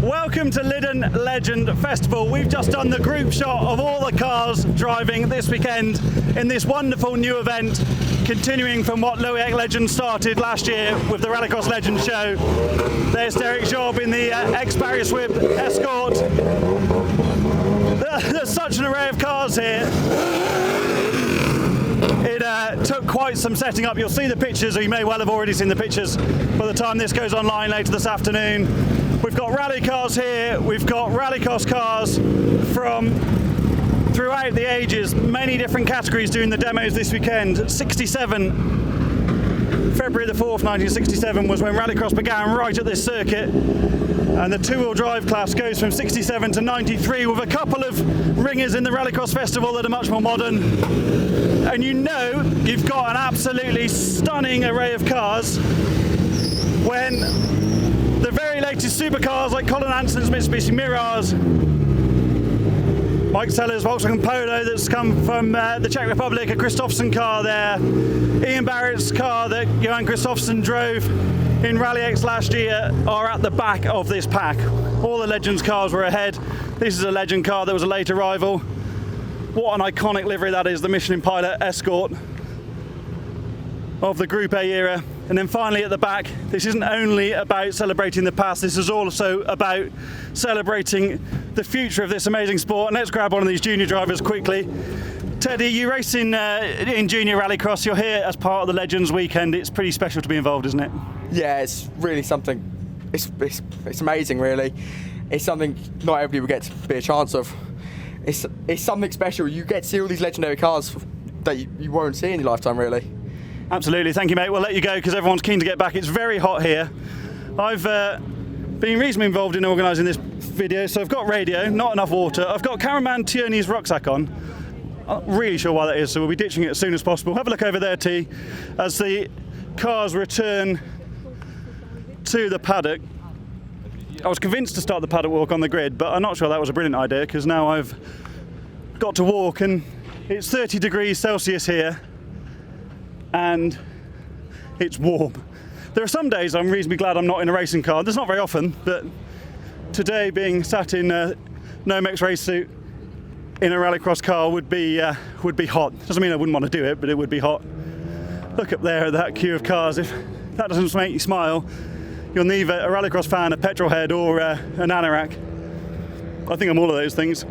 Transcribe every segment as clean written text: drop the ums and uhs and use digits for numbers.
Welcome to Lydden Legend Festival. We've just done the group shot of all the cars driving this weekend in this wonderful new event, continuing from what Lydden Legend started last year with the Rallycross Legend show. There's Derek Job in the ex-Barrier Swib Escort. There's such an array of cars here. It took quite some setting up. You'll see the pictures, or you may well have already seen the pictures by the time this goes online later this afternoon. We've got rally cars here, we've got rallycross cars from throughout the ages, many different categories doing the demos this weekend. February the 4th, 1967 was when rallycross began right at this circuit. And the two-wheel drive class goes from 67 to 93 with a couple of ringers in the Rallycross Festival that are much more modern. And you know you've got an absolutely stunning array of cars when the very latest supercars like Colin Hanson's Mitsubishi Mirage, Mike Seller's Volkswagen Polo that's come from the Czech Republic, a Kristoffersen car there, Ian Barrett's car that Johan Kristoffersen drove in Rally X last year are at the back of this pack. All the Legends cars were ahead. This is a Legend car that was a late arrival. What an iconic livery that is, the Michelin Pilot Escort of the Group A era. And then finally at the back, this isn't only about celebrating the past, this is also about celebrating the future of this amazing sport. And let's grab one of these junior drivers quickly. Teddy, you race in junior rallycross. You're here as part of the Legends weekend. It's pretty special to be involved, isn't it? Yeah, it's really something. It's amazing, really. It's something not everybody will get to be a chance of. It's something special. You get to see all these legendary cars that you won't see in your lifetime, really. Absolutely. Thank you, mate. We'll let you go because everyone's keen to get back. It's very hot here. I've been reasonably involved in organising this video, so I've got radio, not enough water. I've got cameraman Tierney's rucksack on. I'm not really sure why that is, so we'll be ditching it as soon as possible. Have a look over there, T, as the cars return to the paddock. I was convinced to start the paddock walk on the grid, but I'm not sure that was a brilliant idea because now I've got to walk and it's 30 degrees Celsius here and it's warm. There are some days I'm reasonably glad I'm not in a racing car. There's not very often, but today being sat in a Nomex race suit in a rallycross car would be hot. Doesn't mean I wouldn't want to do it, but it would be hot. Look up there at that queue of cars. If that doesn't make you smile, you're neither a rallycross fan, a petrol head, or an anorak. I think I'm all of those things.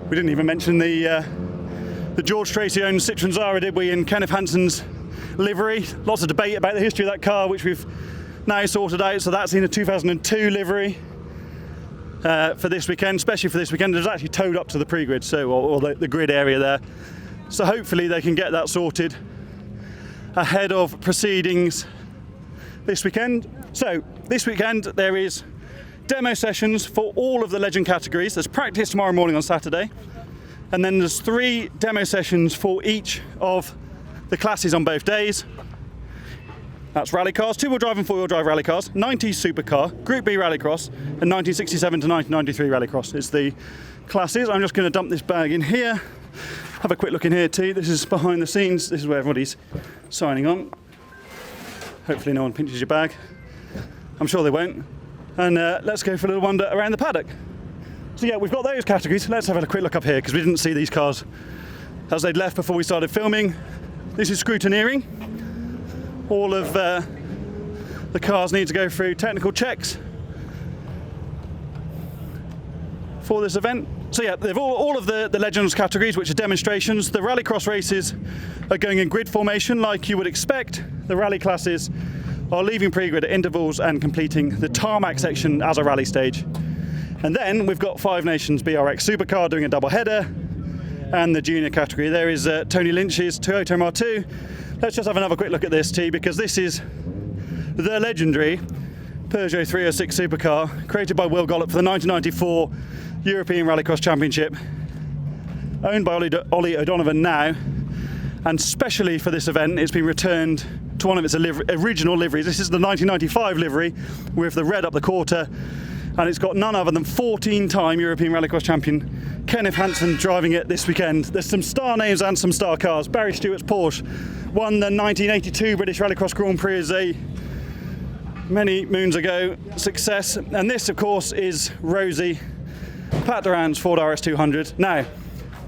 We didn't even mention the George Tracy owned Citroen Zara, did we, in Kenneth Hanson's livery. Lots of debate about the history of that car, which we've now sorted out. So that's in a 2002 livery for this weekend, especially for this weekend. It's actually towed up to the pre-grid, so or the grid area there. So hopefully they can get that sorted ahead of proceedings this weekend. So this weekend there is demo sessions for all of the Legend categories. There's practice tomorrow morning on Saturday, and then there's 3 demo sessions for each of the classes on both days. That's rally cars, 2-wheel drive and 4-wheel drive rally cars, 90s supercar, Group B rallycross, and 1967 to 1993 rallycross. It's the classes. I'm just going to dump this bag in here. Have a quick look in here, T. This is behind the scenes. This is where everybody's signing on. Hopefully no one pinches your bag. I'm sure they won't. And let's go for a little wander around the paddock. So yeah, we've got those categories. Let's have a quick look up here because we didn't see these cars as they'd left before we started filming. This is scrutineering. All of the cars need to go through technical checks for this event. So yeah, they've all of the Legends categories, which are demonstrations. The rallycross races are going in grid formation like you would expect. The rally classes are leaving pre-grid at intervals and completing the tarmac section as a rally stage. And then we've got Five Nations BRX Supercar doing a double header, and the junior category. There is Tony Lynch's Toyota MR2. Let's just have another quick look at this, T, because this is the legendary Peugeot 306 supercar created by Will Gollop for the 1994 European Rallycross Championship, owned by Ollie O'Donovan now, and specially for this event it's been returned to one of its original liveries. This is the 1995 livery with the red up the quarter, and it's got none other than 14-time European Rallycross champion Kenneth Hanson driving it this weekend. There's some star names and some star cars. Barry Stewart's Porsche won the 1982 British Rallycross Grand Prix as a many moons ago success. And this, of course, is Rosie, Pat Duran's Ford RS200. Now,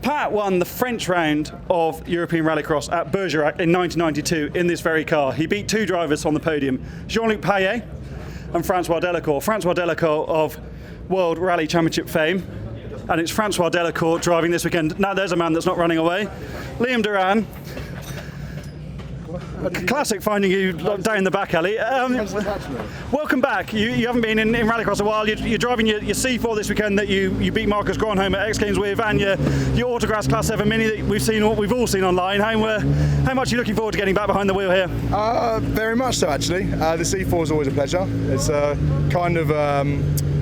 Pat won the French round of European Rallycross at Bergerac in 1992 in this very car. He beat 2 drivers on the podium, Jean-Luc Payet and Francois Delacour. Francois Delacour of World Rally Championship fame. And it's Francois Delacour driving this weekend. Now there's a man that's not running away. Liam Duran. Classic finding you down the back alley. Welcome back. You haven't been in Rallycross a while. You're driving your C4 this weekend that you beat Marcus Gronholm at X Games with, and your Autographs Class 7 Mini that we've all seen online. How much are you looking forward to getting back behind the wheel here? Very much so, actually. The C4 is always a pleasure. It's kind of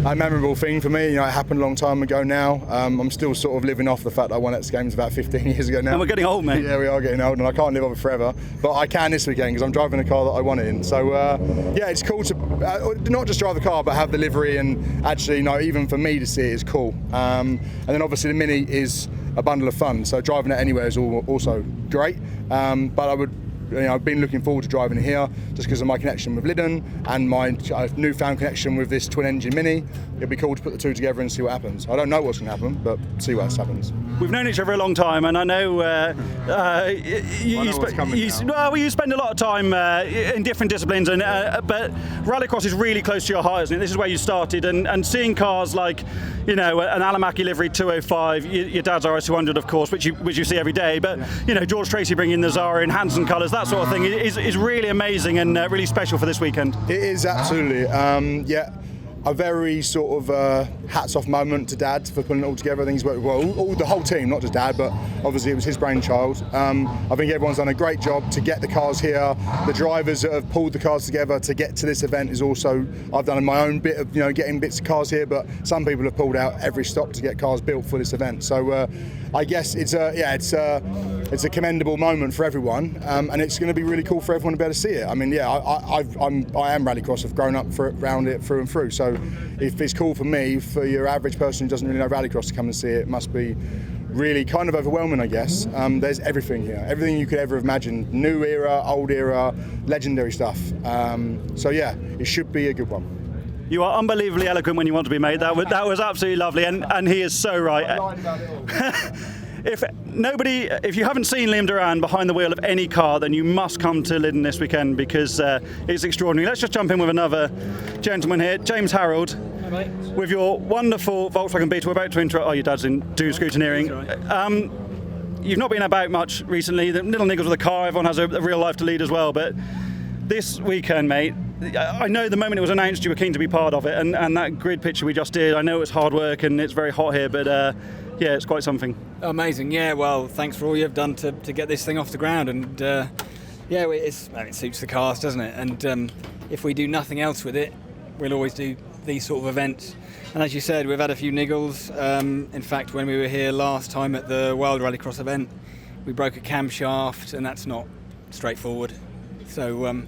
a memorable thing for me. You know, it happened a long time ago now. I'm still sort of living off the fact that I won X Games about 15 years ago now. And we're getting old, mate. Yeah, we are getting old, and I can't live off it forever. But I can this weekend because I'm driving a car that I won it in. So yeah, it's cool to not just drive the car, but have the livery, and actually, you know, even for me to see it is cool. And then obviously the Mini is a bundle of fun. So driving it anywhere is also great. But I've been looking forward to driving it here just because of my connection with Lydden and my newfound connection with this twin-engine Mini. It'd be cool to put the two together and see what happens. I don't know what's going to happen, but see what happens. We've known each other a long time, and I know you spend a lot of time in different disciplines, but Rallycross is really close to your heart, isn't it? This is where you started, and seeing cars like, you know, an Alamaki livery 205, your dad's RS200, of course, which you see every day, but you know, George Tracy bringing the Zara in Hansen colours, that sort of thing is really amazing and really special for this weekend. It is, absolutely. Yeah. A very sort of hats off moment to Dad for putting it all together. I think he's worked well, the whole team, not just Dad, but obviously it was his brainchild. I think everyone's done a great job to get the cars here. The drivers that have pulled the cars together to get to this event is also, I've done my own bit of, you know, getting bits of cars here, but some people have pulled out every stop to get cars built for this event. So I guess it's a commendable moment for everyone, and it's going to be really cool for everyone to be able to see it. I mean, yeah, I am Rallycross. I've grown up around it through and through. So if it's cool for me, for your average person who doesn't really know Rallycross to come and see it, it must be really kind of overwhelming, I guess. There's everything here, everything you could ever imagine. New era, old era, legendary stuff. So yeah, it should be a good one. You are unbelievably eloquent when you want to be, mate. That was absolutely lovely, and he is so right. If you haven't seen Liam Duran behind the wheel of any car, then you must come to Lydden this weekend because it's extraordinary. Let's just jump in with another gentleman here, James Harold, with your wonderful Volkswagen Beetle. We're about to intro. Oh, your dad's doing scrutineering. Right. You've not been about much recently. The little niggles with the car. Everyone has a real life to lead as well, but this weekend, mate, I know the moment it was announced you were keen to be part of it, and that grid picture we just did, I know it's hard work and it's very hot here, but yeah, it's quite something. Amazing, yeah, well, thanks for all you've done to get this thing off the ground, and yeah, it suits the cast, doesn't it? And if we do nothing else with it, we'll always do these sort of events. And as you said, we've had a few niggles. In fact, when we were here last time at the World Rallycross event, we broke a camshaft, and that's not straightforward. So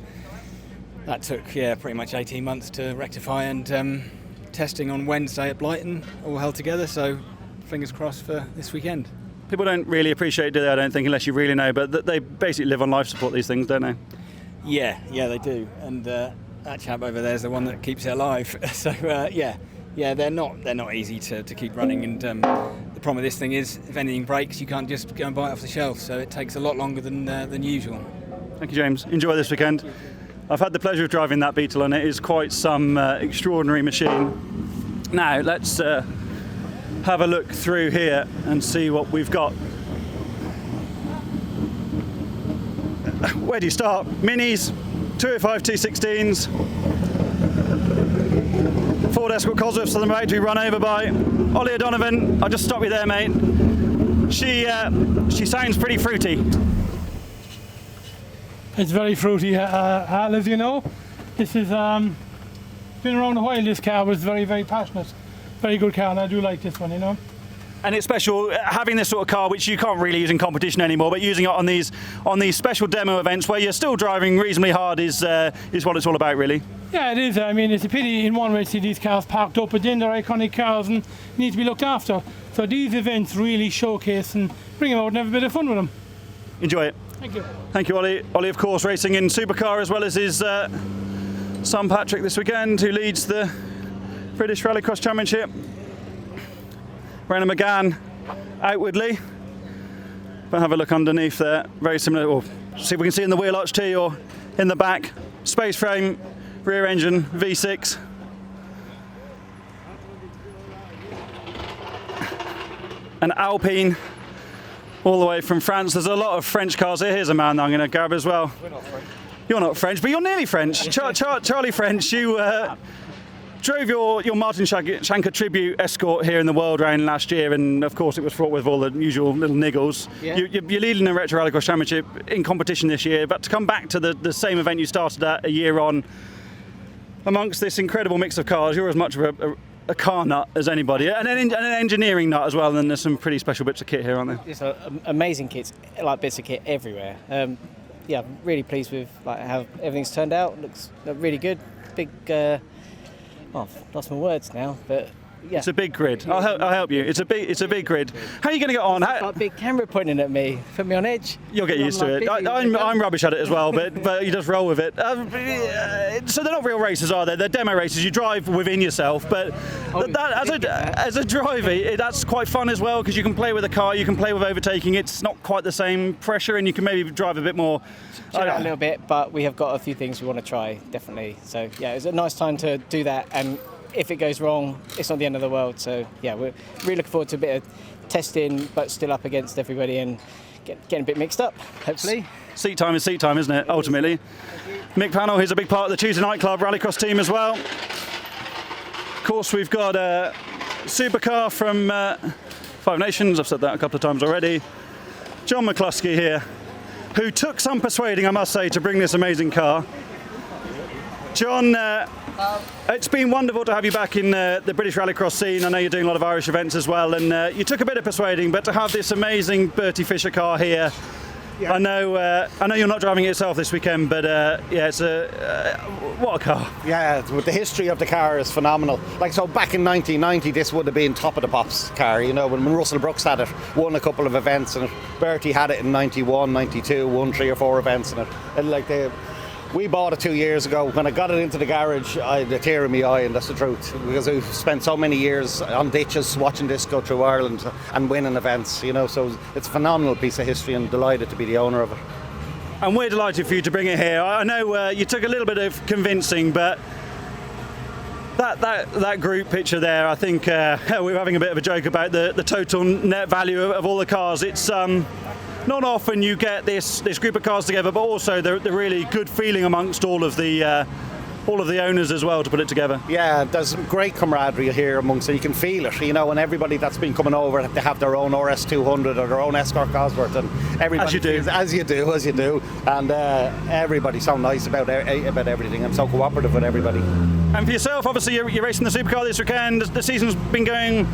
that took, pretty much 18 months to rectify, and testing on Wednesday at Blyton all held together, so fingers crossed for this weekend. People don't really appreciate it, do they, I don't think, unless you really know, but they basically live on life support, these things, don't they? Yeah, they do, and that chap over there is the one that keeps it alive. So they're not easy to keep running, and the problem with this thing is if anything breaks, you can't just go and buy it off the shelf, so it takes a lot longer than usual. Thank you, James. Enjoy this weekend. I've had the pleasure of driving that Beetle, and it is quite some extraordinary machine. Now, let's have a look through here and see what we've got. Where do you start? Minis, 205 T16s, Ford Escort Cosworths that I'm about to be run over by. Ollie O'Donovan, I'll just stop you there, mate. She sounds pretty fruity. It's very fruity, Hal, as you know. This is been around a while. This car was very, very passionate. Very good car, and I do like this one, you know. And it's special having this sort of car, which you can't really use in competition anymore, but using it on these special demo events where you're still driving reasonably hard is what it's all about, really. Yeah, it is. I mean, it's a pity in one way to see these cars parked up, but then they're iconic cars and need to be looked after. So these events really showcase and bring them out and have a bit of fun with them. Enjoy it. Thank you. Thank you, Ollie. Ollie, of course, racing in supercar as well as his son Patrick this weekend, who leads the British Rallycross Championship. Brennan McGann outwardly. But have a look underneath there. Very similar. Or see if we can see in the wheel arch T or in the back. Space frame, rear engine, V6. An Alpine all the way from France. There's a lot of French cars here. Here's a man that I'm going to grab as well. We're not French. You're not French, but you're nearly French. Charlie French, you drove your Martin Shanker tribute escort here in the World Round last year, and of course it was fraught with all the usual little niggles. Yeah. You're leading the Retro Rallycross Championship in competition this year, but to come back to the same event you started at a year on, amongst this incredible mix of cars, you're as much of a car nut as anybody, and an engineering nut as well, and there's some pretty special bits of kit here, aren't there? It's amazing kits, like bits of kit everywhere. Yeah, I'm really pleased with how everything's turned out. Looks really good. Big, I've lost my words now, but yeah. It's a big grid. I'll help you. It's a big grid. How are you going to get on? Like big camera pointing at me, put me on edge. You'll get used to it. I'm rubbish at it as well, but you just roll with it. So they're not real races, are they? They're demo races. You drive within yourself, but as a driver, that's quite fun as well, because you can play with a car, you can play with overtaking. It's not quite the same pressure, and you can maybe drive a bit more. Chill out a little bit, but we have got a few things we want to try, definitely. So yeah, it was a nice time to do that, and if it goes wrong, it's not the end of the world. So yeah, we're really looking forward to a bit of testing, but still up against everybody and getting a bit mixed up, hopefully. Seat time is seat time, isn't it, ultimately? Mick Pannell, who's a big part of the Tuesday Night Club Rallycross team as well. Of course, we've got a supercar from Five Nations. I've said that a couple of times already. John McCluskey here, who took some persuading, I must say, to bring this amazing car. John, it's been wonderful to have you back in the British Rallycross scene. I know you're doing a lot of Irish events as well, and you took a bit of persuading, but to have this amazing Bertie Fisher car here, yeah. I know you're not driving it yourself this weekend, but yeah, it's what a car. Yeah, the history of the car is phenomenal. Like, so back in 1990, this would have been top of the pops car, you know, when Russell Brooks had it, won a couple of events, and Bertie had it in 91, 92, won 3 or 4 events in it. And like we bought it 2 years ago. When I got it into the garage, I had a tear in my eye, and that's the truth, because we've spent so many years on ditches watching this go through Ireland and winning events, you know, so it's a phenomenal piece of history, and delighted to be the owner of it. And we're delighted for you to bring it here. I know you took a little bit of convincing, but that group picture there, I think we were having a bit of a joke about the total net value of all the cars. It's not often you get this group of cars together, but also the really good feeling amongst all of the owners as well to put it together. Yeah, there's great camaraderie here amongst it. You can feel it, you know, and everybody that's been coming over, they have their own RS200 or their own Escort Cosworth, and everybody as you do, and everybody's so nice about everything and so cooperative with everybody. And for yourself, obviously you're racing the supercar this weekend. The season's been going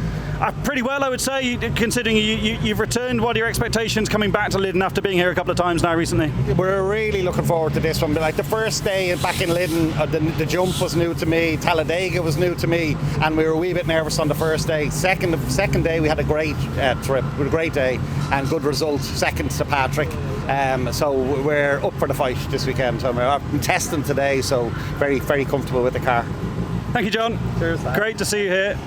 pretty well, I would say, considering you've returned. What are your expectations coming back to Lydden after being here a couple of times now recently? We're really looking forward to this one. Like the first day back in Lydden, the jump was new to me, Talladega was new to me, and we were a wee bit nervous on the first day. Second day we had a great trip, with a great day and good result, second to Patrick. So we're up for the fight this weekend. So we're testing today, so very, very comfortable with the car. Thank you, John. Cheers. Great to see you here.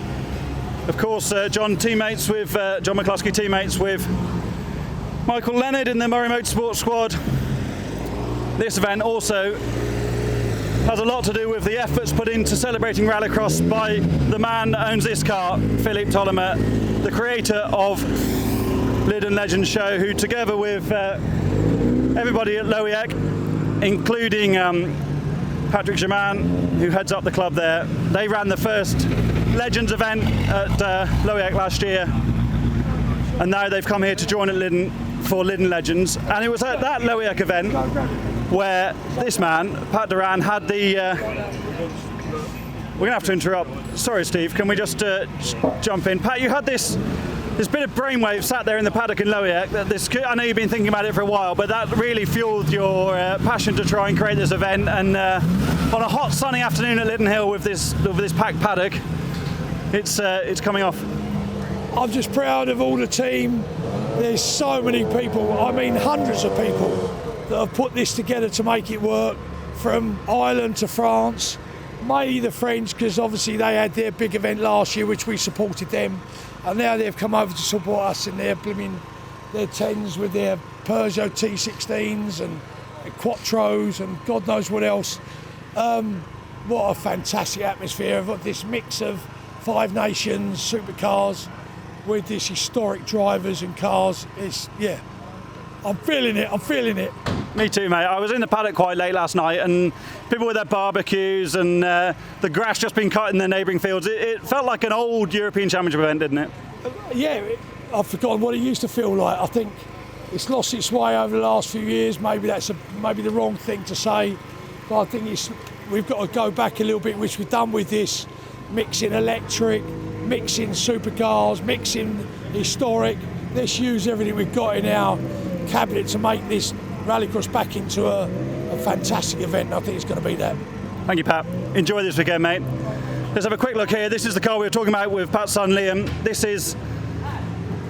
Of course, John McCluskey teammates with Michael Leonard in the Murray Motorsport squad. This event also has a lot to do with the efforts put into celebrating rallycross by the man that owns this car, Philip Tolomer, the creator of Lydden Legend show, who together with everybody at Lowick, including Patrick Germain, who heads up the club there, they ran the first Legends event at Lowick last year, and now they've come here to join at Lydden for Lydden Legends. And it was at that Lowick event where this man, Pat Duran, had the we're gonna have to interrupt. Sorry, Steve, can we just jump in? Pat, you had this bit of brainwave sat there in the paddock in Lowick. I know you've been thinking about it for a while, but that really fueled your passion to try and create this event. And on a hot, sunny afternoon at Lydden Hill with this packed paddock, it's coming off. I'm just proud of all the team. There's so many people, I mean hundreds of people, that have put this together to make it work. from Ireland to France, mainly the French, because obviously they had their big event last year, which we supported them, and now they've come over to support us in their 10s with their Peugeot T16s and Quattros and God knows what else. What a fantastic atmosphere of this mix of Five Nations supercars with this historic drivers and cars. I'm feeling it. Me too, mate. I was in the paddock quite late last night, and people with their barbecues and the grass just being cut in the neighbouring fields. It felt like an old European Championship event, didn't it? I've forgotten what it used to feel like. I think it's lost its way over the last few years. Maybe that's maybe the wrong thing to say, but I think we've got to go back a little bit, which we've done with this, mixing electric, mixing supercars, mixing historic. Let's use everything we've got in our cabinet to make this rallycross back into a fantastic event. I think it's going to be that. Thank you, Pat. Enjoy this weekend, mate. Let's have a quick look here. This is the car we were talking about with Pat's son Liam. This is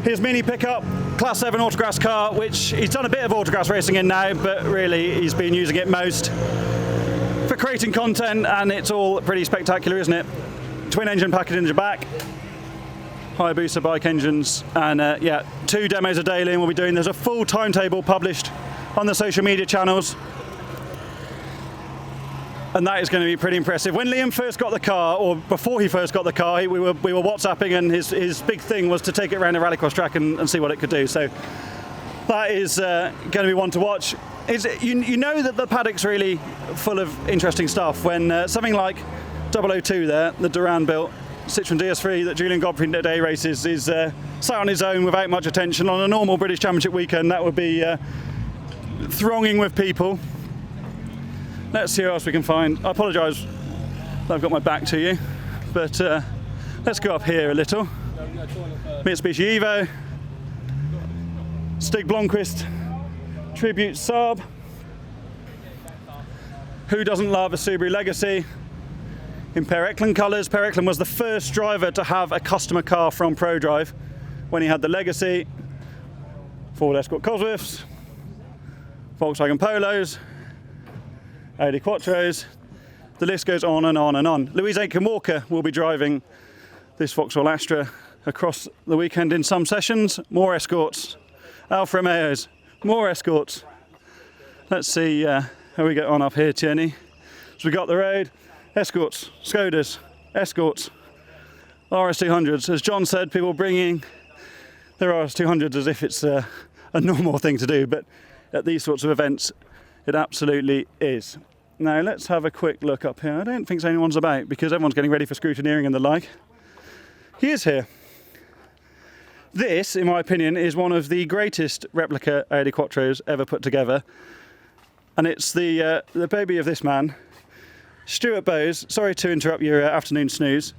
his mini pickup, Class 7 autograss car, which he's done a bit of autograss racing in now, but really he's been using it most for creating content, and it's all pretty spectacular, isn't it? Twin engine package in the back, Hayabusa bike engines, and 2 demos a day Liam will be doing. There's a full timetable published on the social media channels, and that is going to be pretty impressive. When Liam first got the car, or before he first got the car, we were WhatsApping, and his big thing was to take it around a rallycross track and see what it could do. So that is going to be one to watch. You know that the paddock's really full of interesting stuff when something like 002 there, the Duran built Citroen DS3 that Julian Godfrey today races, is sat on his own without much attention. On a normal British Championship weekend, that would be thronging with people. Let's see who else we can find. I apologise that I've got my back to you, but let's go up here a little. Mitsubishi Evo, Stig Blomqvist Tribute Saab. Who doesn't love a Subaru Legacy? In Per Eklund colours. Per Eklund was the first driver to have a customer car from ProDrive when he had the Legacy. Ford Escort Cosworths, Volkswagen Polos, Audi Quattros. The list goes on and on and on. Louise Aitken-Walker will be driving this Vauxhall Astra across the weekend in some sessions. More Escorts. Alfa Romeos. More Escorts. Let's see how we get on up here, Tierney. So we got the road. Escorts, Skodas, Escorts, RS200s. As John said, people bringing their RS200s as if it's a normal thing to do, but at these sorts of events, it absolutely is. Now let's have a quick look up here. I don't think anyone's about because everyone's getting ready for scrutineering and the like. He is here. This, in my opinion, is one of the greatest replica Audi Quattros ever put together, and it's the baby of this man, Stuart Bowes. Sorry to interrupt your afternoon snooze.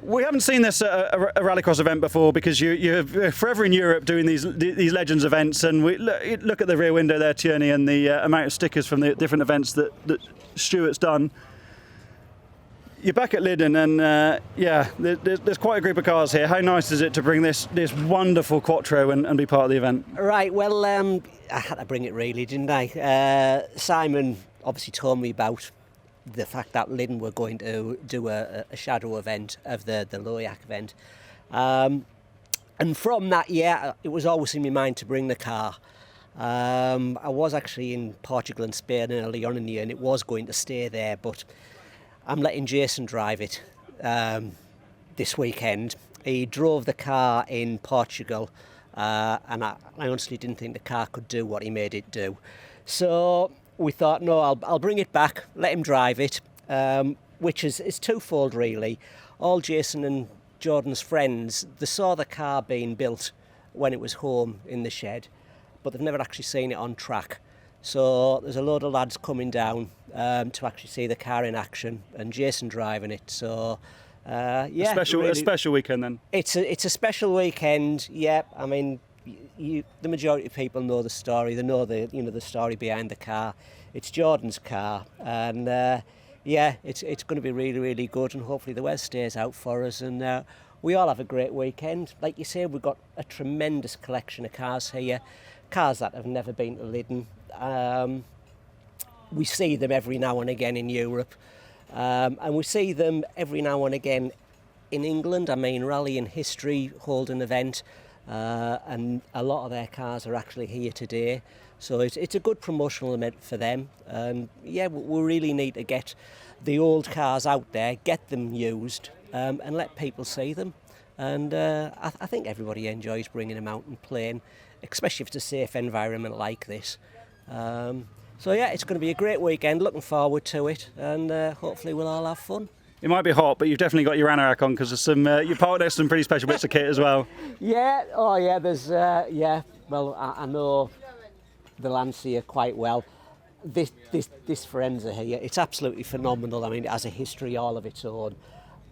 We haven't seen this at a rallycross event before because you're forever in Europe doing these Legends events, and we look at the rear window there, Tierney, and the amount of stickers from the different events that Stuart's done. You're back at Lydden, and there's quite a group of cars here. How nice is it to bring this wonderful Quattro and be part of the event? Right, well, I had to bring it really, didn't I? Simon obviously told me about the fact that Lydden were going to do a shadow event of the Loyac event. And from that, it was always in my mind to bring the car. I was actually in Portugal and Spain early on in the year, and it was going to stay there, but I'm letting Jason drive it this weekend. He drove the car in Portugal, and I honestly didn't think the car could do what he made it do. So we thought, no, I'll bring it back, let him drive it, which is twofold really. All Jason and Jordan's friends, they saw the car being built when it was home in the shed, but they've never actually seen it on track. So there's a load of lads coming down to actually see the car in action, and Jason driving it. So a special weekend then. It's a special weekend. Yeah, I mean, the majority of people know the story. They know the story behind the car. It's Jordan's car, and it's going to be really, really good. And hopefully the weather stays out for us, and we all have a great weekend. Like you say, we've got a tremendous collection of cars here. Cars that have never been to Lydden. We see them every now and again in Europe, and we see them every now and again in England. I mean, Rally in History hold an event, and a lot of their cars are actually here today. So it's a good promotional event for them. And yeah, we really need to get the old cars out there, get them used, and let people see them. And I think everybody enjoys bringing them out and playing, especially if it's a safe environment like this. So yeah, it's going to be a great weekend, looking forward to it, and hopefully we'll all have fun. It might be hot, but you've definitely got your anorak on because there's some you parked next to some pretty special bits of kit as well. Yeah, oh yeah, there's yeah. Well, I know the Lancia quite well. This Forenza here, it's absolutely phenomenal. I mean, it has a history all of its own.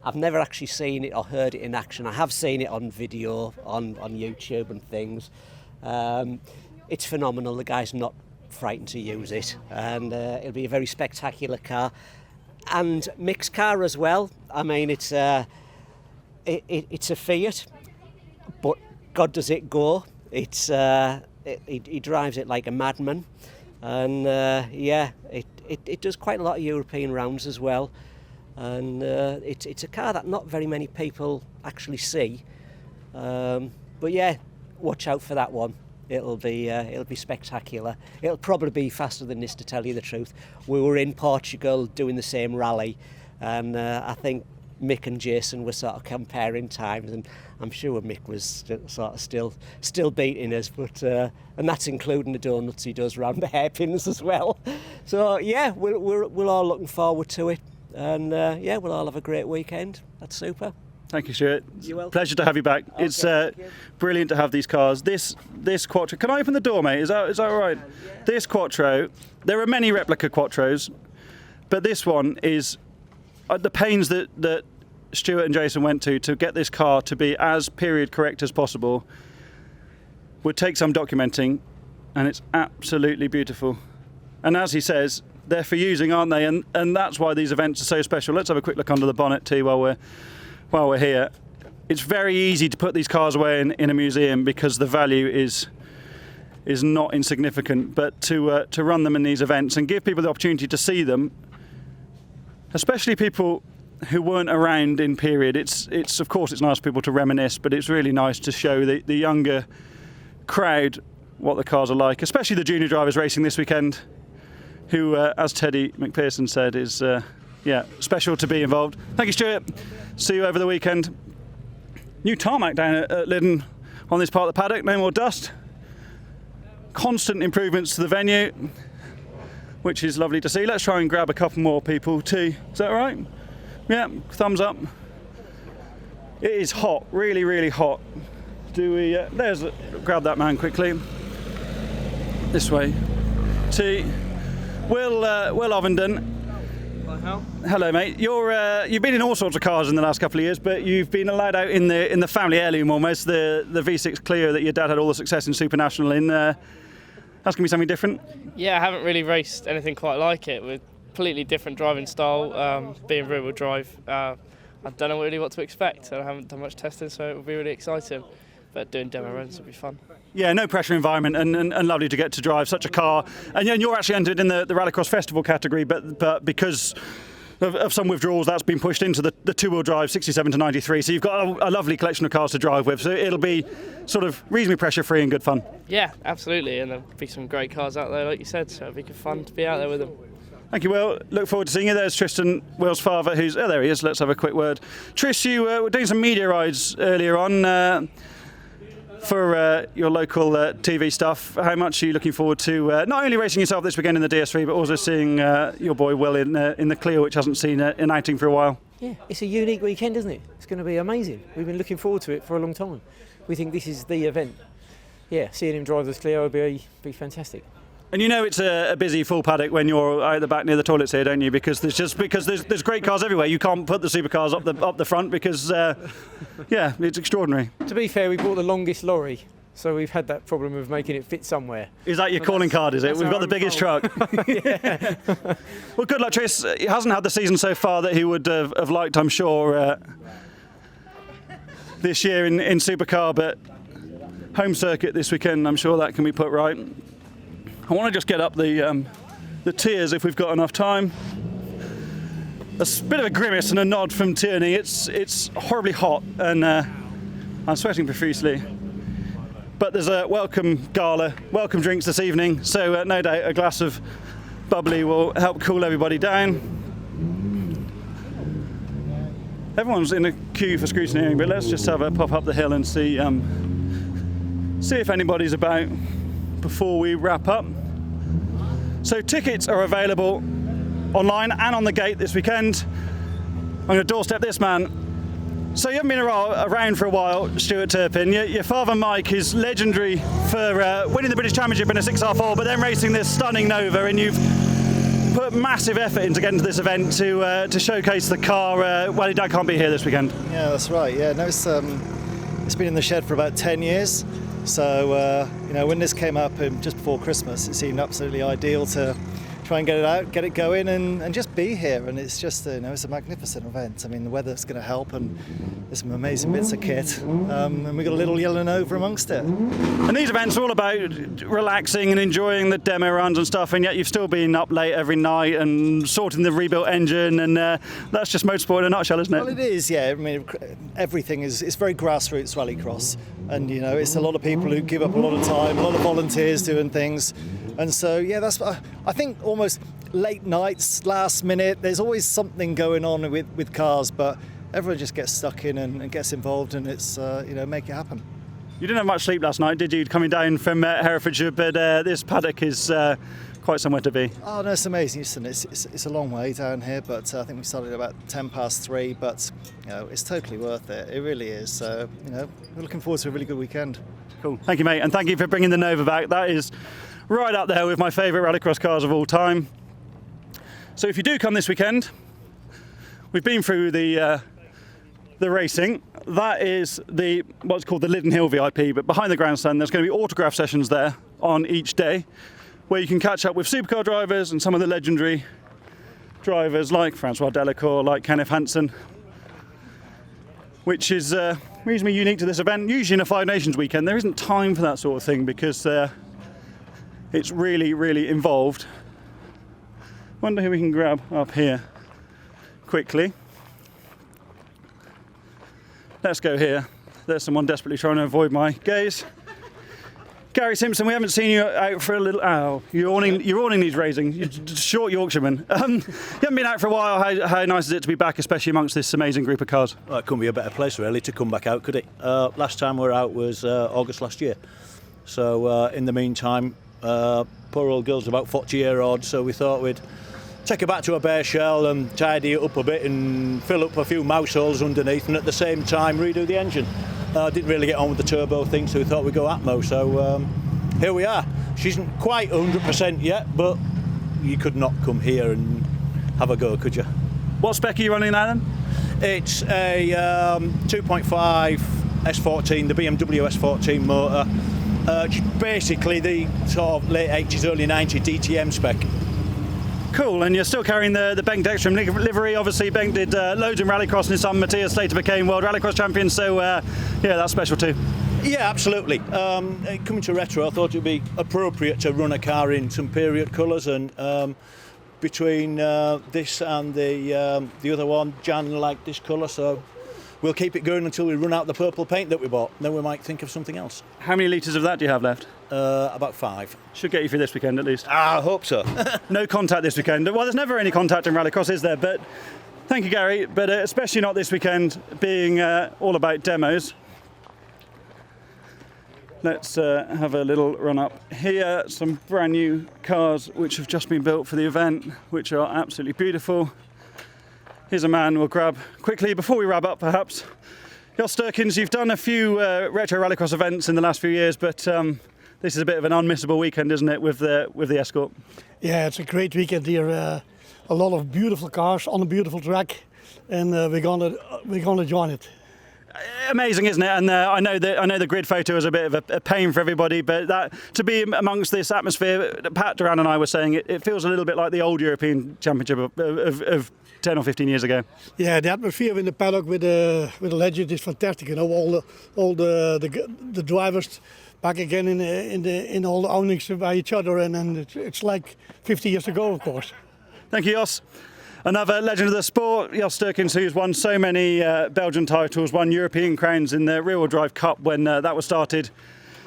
I've never actually seen it or heard it in action. I have seen it on video on YouTube and things. It's phenomenal. The guy's not frightened to use it, and it'll be a very spectacular car and mixed car as well. I mean, it's a Fiat, but God does it go. It's he drives it like a madman, and yeah, it does quite a lot of European rounds as well, and it's a car that not very many people actually see, but yeah, watch out for that one. It'll be spectacular. It'll probably be faster than this, to tell you the truth. We were in Portugal doing the same rally, and I think Mick and Jason were sort of comparing times, and I'm sure Mick was sort of still beating us, but and that's including the donuts he does round the hairpins as well. So yeah, we're all looking forward to it, and yeah, we'll all have a great weekend. That's super. Thank you, Stuart. You're welcome. Pleasure to have you back. Okay, It's brilliant to have these cars. This Quattro. Can I open the door, mate? Is that all right? Yeah. This Quattro. There are many replica Quattros, but this one is the pains that Stuart and Jason went to get this car to be as period correct as possible. Would take some documenting, and it's absolutely beautiful. And as he says, they're for using, aren't they? And that's why these events are so special. Let's have a quick look under the bonnet too while we're here. It's very easy to put these cars away in a museum because the value is not insignificant, but to run them in these events and give people the opportunity to see them, especially people who weren't around in period. It's of course it's nice for people to reminisce, but it's really nice to show the younger crowd what the cars are like, especially the junior drivers racing this weekend, who as Teddy McPherson said is yeah, special to be involved. Thank you, Stuart. See you over the weekend. New tarmac down at Lydden on this part of the paddock, no more dust. Constant improvements to the venue, which is lovely to see. Let's try and grab a couple more people too. Is that all right? Yeah, thumbs up. It is hot, really, really hot. Do we, grab that man quickly. This way. To Will Ovenden. Hello, mate. You've been in all sorts of cars in the last couple of years, but you've been allowed out in the family heirloom almost, the V6 Clio that your dad had all the success in Super National in. That's going to be something different? Yeah, I haven't really raced anything quite like it, with completely different driving style, being rear-wheel drive. I don't know really what to expect. I haven't done much testing, so it will be really exciting. But doing demo runs will be fun. Yeah, no pressure environment and lovely to get to drive such a car. And you're actually entered in the Rallycross Festival category, but because of some withdrawals, that's been pushed into the two-wheel drive 67 to 93. So you've got a lovely collection of cars to drive with. So it'll be sort of reasonably pressure-free and good fun. Yeah, absolutely. And there'll be some great cars out there, like you said. So it'll be good fun to be out there with them. Thank you, Will. Look forward to seeing you. There's Tristan, Will's father, who's... Oh, there he is. Let's have a quick word. Tris, you were doing some media rides earlier on for your local TV stuff. How much are you looking forward to not only racing yourself this weekend in the DS3, but also seeing your boy Will in the Clio, which hasn't seen an outing for a while? Yeah, it's a unique weekend, isn't it? It's going to be amazing. We've been looking forward to it for a long time. We think this is the event. Yeah, seeing him drive this Clio would be fantastic. And you know it's a busy full paddock when you're out the back near the toilets here, don't you? Because there's great cars everywhere. You can't put the supercars up the front because yeah, it's extraordinary. To be fair, we bought the longest lorry, so we've had that problem of making it fit somewhere. Is that your calling card? Is it? We've got the biggest truck. Yeah. Well, good luck, Tris. He hasn't had the season so far that he would have liked, I'm sure, this year in supercar, but home circuit this weekend, I'm sure that can be put right. I want to just get up the tiers if we've got enough time. A bit of a grimace and a nod from Tierney. It's horribly hot and I'm sweating profusely. But there's a welcome gala, welcome drinks this evening, so no doubt a glass of bubbly will help cool everybody down. Everyone's in a queue for scrutineering, but let's just have a pop up the hill and see if anybody's about before we wrap up. So tickets are available online and on the gate this weekend. I'm going to doorstep this man. So you haven't been around for a while, Stuart Turpin. Your father Mike is legendary for winning the British Championship in a 6R4, but then racing this stunning Nova, and you've put massive effort into getting to this event to showcase the car. Well, your dad can't be here this weekend. Yeah, that's right. Yeah, no, it's been in the shed for about 10 years. So when this came up just before Christmas, it seemed absolutely ideal to try and get it out, get it going, and just be here. And it's just it's a magnificent event. I mean, the weather's going to help, and there's some amazing bits of kit, and we got a little yellow Nova amongst it. And these events are all about relaxing and enjoying the demo runs and stuff, and yet you've still been up late every night and sorting the rebuilt engine, and that's just motorsport in a nutshell, isn't it? Well, it is, yeah. I mean, everything it's very grassroots rallycross, and it's a lot of people who give up a lot of time, a lot of volunteers doing things. And so, yeah, that's I think almost late nights, last minute, there's always something going on with cars, but everyone just gets stuck in and gets involved, and it's, make it happen. You didn't have much sleep last night, did you, coming down from Herefordshire, but this paddock is quite somewhere to be. Oh, no, it's amazing. Listen, it's a long way down here, but I think we started at about 3:10, but, it's totally worth it. It really is. So, we're looking forward to a really good weekend. Cool. Thank you, mate, and thank you for bringing the Nova back. That is right up there with my favourite rallycross cars of all time. So if you do come this weekend, we've been through the racing. That is what's called the Lydden Hill VIP, but behind the grandstand there's going to be autograph sessions there on each day, where you can catch up with supercar drivers and some of the legendary drivers like Francois Delacour, like Kenneth Hansen, which is reasonably unique to this event. Usually in a Five Nations weekend there isn't time for that sort of thing because it's really, really involved. Wonder who we can grab up here quickly. Let's go here. There's someone desperately trying to avoid my gaze. Gary Simpson, we haven't seen you out for a little... Oh, your awning needs raising. You're short Yorkshireman. You haven't been out for a while. How nice is it to be back, especially amongst this amazing group of cars? Well, it couldn't be a better place, really, to come back out, could it? Last time we were out was August last year. So, in the meantime, poor old girl's about 40 year old, so we thought we'd take her back to a bare shell and tidy it up a bit and fill up a few mouse holes underneath, and at the same time redo the engine. Didn't really get on with the turbo thing, so we thought we'd go Atmo. So here we are. She isn't quite 100% yet, but you could not come here and have a go, could you? What spec are you running now then? It's a 2.5 S14, the BMW S14 motor. Basically the sort of late 80s, early 90s DTM spec. Cool, and you're still carrying the Bengt Ekstrom livery. Obviously, Bengt did loads in rallycross, and his son Matthias later became world rallycross champion, so yeah, that's special too. Yeah, absolutely. Coming to retro, I thought it would be appropriate to run a car in some period colours, and between this and the other one, Jan liked this colour, so we'll keep it going until we run out the purple paint that we bought. Then we might think of something else. How many litres of that do you have left? About 5. Should get you through this weekend at least. I hope so. No contact this weekend. Well, there's never any contact in rallycross, is there? But thank you, Gary. But especially not this weekend, being all about demos. Let's have a little run up here. Some brand new cars which have just been built for the event, which are absolutely beautiful. Here's a man we'll grab quickly before we wrap up, perhaps. Jos Sturkins, you've done a few retro rallycross events in the last few years, but this is a bit of an unmissable weekend, isn't it, with the Escort? Yeah, it's a great weekend here. A lot of beautiful cars on a beautiful track, and we're gonna join it. Amazing, isn't it? And I know the grid photo is a bit of a pain for everybody, but that to be amongst this atmosphere, Pat Duran and I were saying it feels a little bit like the old European Championship of 10 or 15 years ago. Yeah, the atmosphere in the paddock with the Legend is fantastic. You know, all the drivers, back again in all the ownings by each other, and it's like 50 years ago, of course. Thank you, Jos. Another legend of the sport, Jos Sturkens, who's won so many Belgian titles, won European crowns in the rear-wheel drive cup when that was started.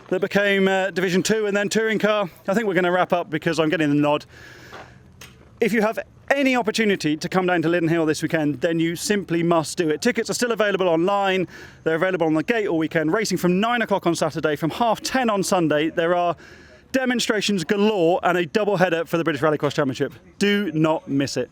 That became Division 2 and then touring car. I think we're going to wrap up because I'm getting the nod. If you have any opportunity to come down to Lydden Hill this weekend, then you simply must do it. Tickets are still available online. They're available on the gate all weekend. Racing from 9 o'clock on Saturday, from 10:30 on Sunday. There are demonstrations galore and a double header for the British Rallycross Championship. Do not miss it.